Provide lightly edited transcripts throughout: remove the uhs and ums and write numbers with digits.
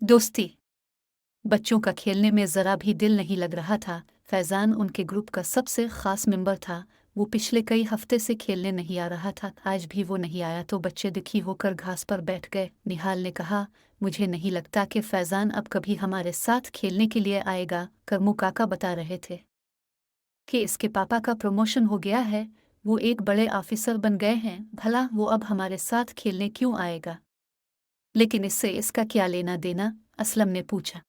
दोस्ती। बच्चों का खेलने में ज़रा भी दिल नहीं लग रहा था। फैज़ान उनके ग्रुप का सबसे ख़ास मेंबर था। वो पिछले कई हफ्ते से खेलने नहीं आ रहा था। आज भी वो नहीं आया तो बच्चे दुखी होकर घास पर बैठ गए। निहाल ने कहा, मुझे नहीं लगता कि फैज़ान अब कभी हमारे साथ खेलने के लिए आएगा। करमू काका बता रहे थे कि इसके पापा का प्रमोशन हो गया है, वो एक बड़े ऑफिसर बन गए हैं। भला वो अब हमारे साथ खेलने क्यों आएगा? लेकिन इससे इसका क्या लेना देना? असलम ने पूछा।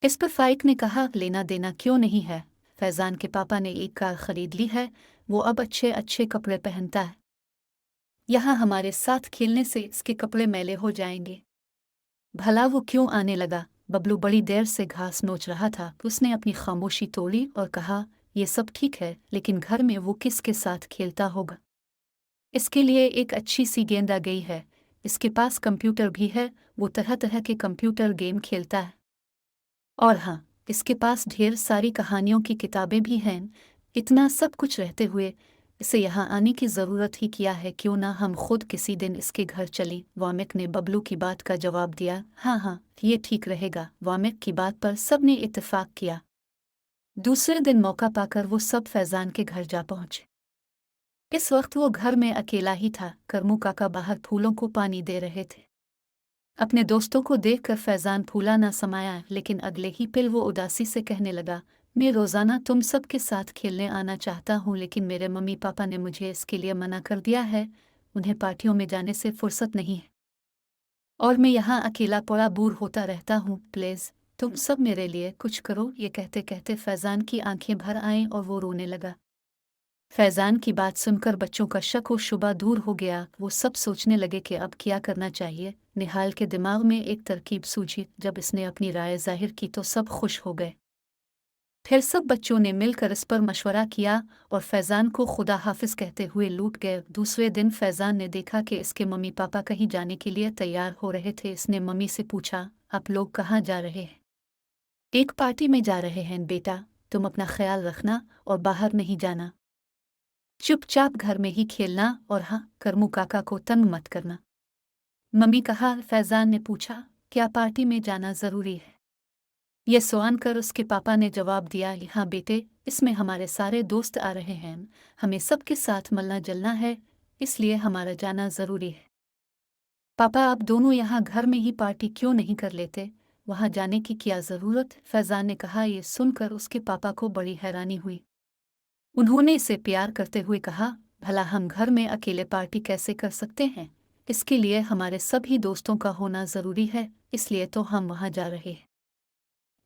इस पर फाइक ने कहा, लेना देना क्यों नहीं है। फैज़ान के पापा ने एक कार खरीद ली है, वो अब अच्छे अच्छे कपड़े पहनता है। यहाँ हमारे साथ खेलने से इसके कपड़े मैले हो जाएंगे। भला वो क्यों आने लगा? बबलू बड़ी देर से घास नोच रहा था। उसने अपनी खामोशी तोड़ी और कहा, ये सब ठीक है, लेकिन घर में वो किसके साथ खेलता होगा? इसके लिए एक अच्छी सी गेंद आ गई है। इसके पास कंप्यूटर भी है, वो तरह तरह के कंप्यूटर गेम खेलता है। और हाँ, इसके पास ढेर सारी कहानियों की किताबें भी हैं। इतना सब कुछ रहते हुए इसे यहाँ आने की ज़रूरत ही क्या है? क्यों ना हम खुद किसी दिन इसके घर चलें? वामिक ने बबलू की बात का जवाब दिया। हाँ हाँ, ये ठीक रहेगा। वामिक की बात पर सब ने इत्तेफाक किया। दूसरे दिन मौका पाकर वो सब फैज़ान के घर जा पहुँचे। इस वक्त वो घर में अकेला ही था। करमू काका बाहर फूलों को पानी दे रहे थे। अपने दोस्तों को देखकर फैज़ान फूला ना समाया, लेकिन अगले ही पल वो उदासी से कहने लगा, मैं रोज़ाना तुम सब के साथ खेलने आना चाहता हूँ, लेकिन मेरे मम्मी पापा ने मुझे इसके लिए मना कर दिया है। उन्हें पार्टियों में जाने से फुर्सत नहीं है और मैं यहाँ अकेला पड़ा बूर होता रहता हूँ। प्लीज़ तुम सब मेरे लिए कुछ करो। ये कहते कहते फैज़ान की आंखें भर आईं और वो रोने लगा। फैज़ान की बात सुनकर बच्चों का शक व शुबा दूर हो गया। वो सब सोचने लगे कि अब क्या करना चाहिए। निहाल के दिमाग में एक तरकीब सूझी। जब इसने अपनी राय जाहिर की तो सब खुश हो गए। फिर सब बच्चों ने मिलकर इस पर मशवरा किया और फैज़ान को खुदा हाफिज कहते हुए लूट गए। दूसरे दिन फैज़ान ने देखा कि इसके मम्मी पापा कहीं जाने के लिए तैयार हो रहे थे। इसने मम्मी से पूछा, आप लोग कहाँ जा रहे हैं? एक पार्टी में जा रहे हैं बेटा, तुम अपना ख्याल रखना और बाहर नहीं जाना। चुपचाप घर में ही खेलना और हाँ, करमू काका को तंग मत करना। मम्मी कहा। फैज़ान ने पूछा, क्या पार्टी में जाना ज़रूरी है? ये सवाल कर उसके पापा ने जवाब दिया, हाँ बेटे, इसमें हमारे सारे दोस्त आ रहे हैं, हमें सबके साथ मिलना जुलना है, इसलिए हमारा जाना ज़रूरी है। पापा, आप दोनों यहाँ घर में ही पार्टी क्यों नहीं कर लेते? वहाँ जाने की क्या ज़रूरत? फैज़ान ने कहा। ये सुनकर उसके पापा को बड़ी हैरानी हुई। उन्होंने इसे प्यार करते हुए कहा, भला हम घर में अकेले पार्टी कैसे कर सकते हैं? इसके लिए हमारे सभी दोस्तों का होना ज़रूरी है, इसलिए तो हम वहाँ जा रहे हैं।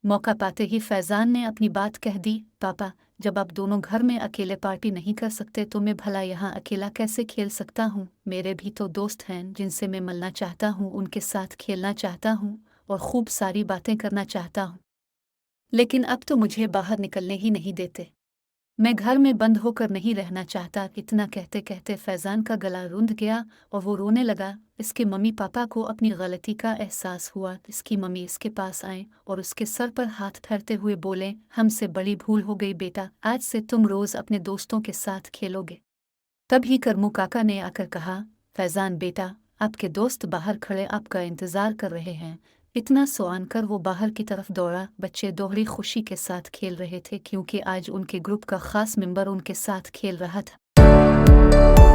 मौका पाते ही फैज़ान ने अपनी बात कह दी, पापा, जब आप दोनों घर में अकेले पार्टी नहीं कर सकते तो मैं भला यहाँ अकेला कैसे खेल सकता हूँ? मेरे भी तो दोस्त हैं जिनसे मैं मिलना चाहता हूँ, उनके साथ खेलना चाहता हूँ और खूब सारी बातें करना चाहता हूँ। लेकिन अब तो मुझे बाहर निकलने ही नहीं देते। मैं घर में बंद होकर नहीं रहना चाहता। इतना कहते कहते फैज़ान का गला रुंध गया और वो रोने लगा। इसके मम्मी पापा को अपनी गलती का एहसास हुआ। इसकी मम्मी इसके पास आए और उसके सर पर हाथ फेरते हुए बोले, हमसे बड़ी भूल हो गई बेटा, आज से तुम रोज़ अपने दोस्तों के साथ खेलोगे। तभी करमू काका ने आकर कहा, फैज़ान बेटा, आपके दोस्त बाहर खड़े आपका इंतज़ार कर रहे हैं। इतना सुआन कर वो बाहर की तरफ दौड़ा। बच्चे दोहरी खुशी के साथ खेल रहे थे क्योंकि आज उनके ग्रुप का खास मेंबर उनके साथ खेल रहा था।